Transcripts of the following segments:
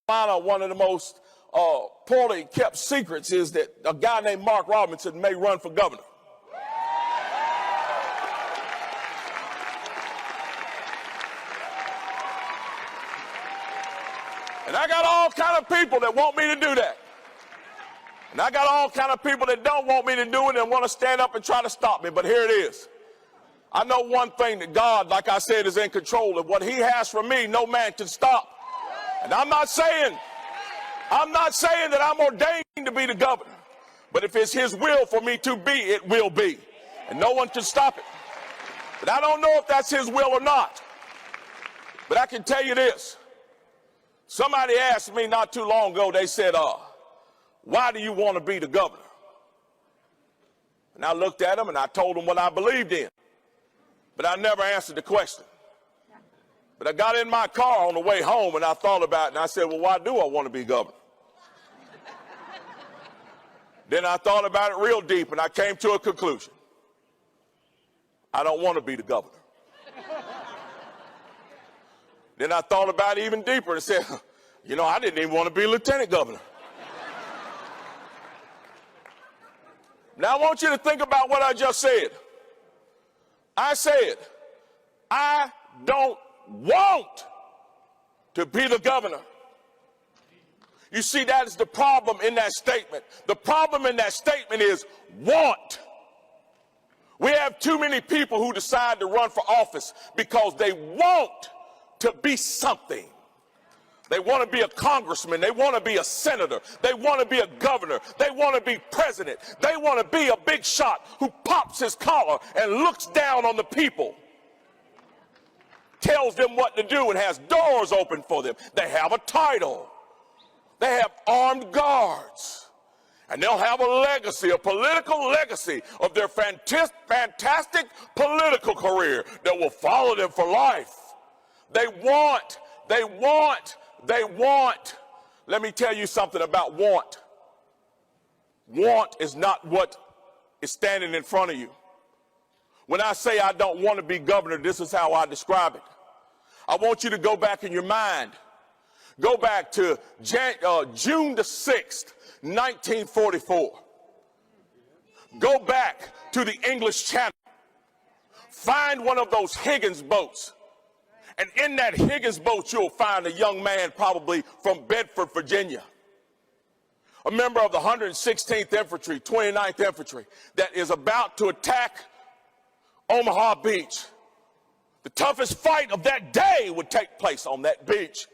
Carolina, one of the most poorly kept secrets is that a guy named Mark Robinson may run for governor. And I got all kind of people that want me to do that. And I got all kind of people that don't want me to do it and want to stand up and try to stop me. But here it is. I know one thing, that God, like I said, is in control of what he has for me. No man can stop. And I'm not saying that I'm ordained to be the governor. But if it's his will for me to be, it will be. And no one can stop it. But I don't know if that's his will or not. But I can tell you this. Somebody asked me not too long ago, they said, why do you want to be the governor? And I looked at them and I told them what I believed in. But I never answered the question. But I got in my car on the way home and I thought about it and I said, well, why do I want to be governor? Then I thought about it real deep and I came to a conclusion. I don't want to be the governor. Then I thought about it even deeper and said, you know, I didn't even want to be lieutenant governor. Now I want you to think about what I just said. I said, I don't want to be the governor. You see, that is the problem in that statement. The problem in that statement is want. We have too many people who decide to run for office because they want to be something. They want to be a congressman. They want to be a senator. They want to be a governor. They want to be president. They want to be a big shot who pops his collar and looks down on the people, tells them what to do and has doors open for them. They have a title. They have armed guards. And they'll have a legacy, a political legacy of their fantastic political career that will follow them for life. They want. Let me tell you something about want. Want is not what is standing in front of you. When I say I don't want to be governor, this is how I describe it. I want you to go back in your mind. Go back to June the 6th, 1944. Go back to the English Channel. Find one of those Higgins boats. And in that Higgins boat, you'll find a young man probably from Bedford, Virginia, a member of the 116th Infantry, 29th Infantry, that is about to attack Omaha Beach. The toughest fight of that day would take place on that beach.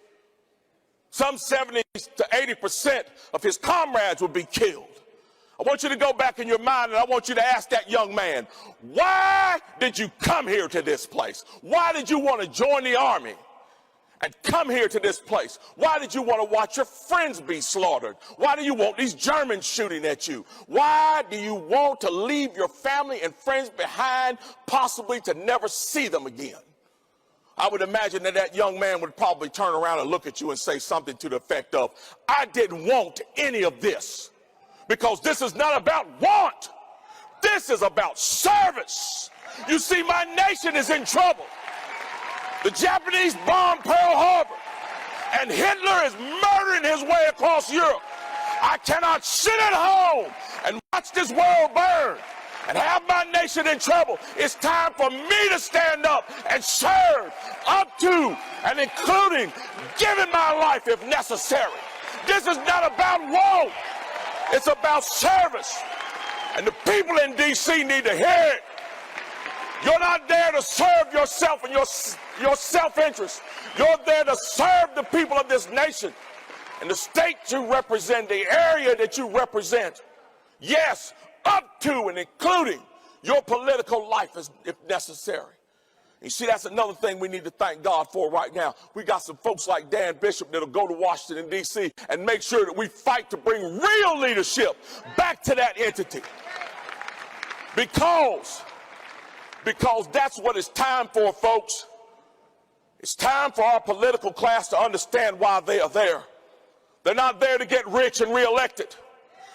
Some 70 to 80% of his comrades would be killed. I want you to go back in your mind and I want you to ask that young man, why did you come here to this place? Why did you want to join the army and come here to this place? Why did you want to watch your friends be slaughtered? Why do you want these Germans shooting at you? Why do you want to leave your family and friends behind, possibly to never see them again? I would imagine that that young man would probably turn around and look at you and say something to the effect of, I didn't want any of this. Because this is not about want. This is about service. You see, my nation is in trouble. The Japanese bombed Pearl Harbor, and Hitler is murdering his way across Europe. I cannot sit at home and watch this world burn and have my nation in trouble. It's time for me to stand up and serve up to and including giving my life if necessary. This is not about want. It's about service. And the people in D.C. need to hear it. You're not there to serve yourself and your self-interest. You're there to serve the people of this nation and the state you represent, the area that you represent. Yes, up to and including your political life if necessary. You see, that's another thing we need to thank God for right now. We got some folks like Dan Bishop that'll go to Washington, D.C. and make sure that we fight to bring real leadership back to that entity. Because that's what it's time for, folks. It's time for our political class to understand why they are there. They're not there to get rich and reelected.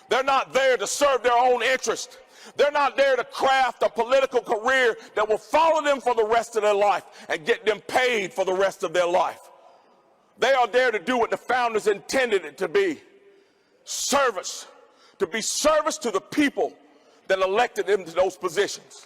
They're not there to serve their own interest. They're not there to craft a political career that will follow them for the rest of their life and get them paid for the rest of their life. They are there to do what the founders intended it to be. Service. To be service to the people that elected them to those positions.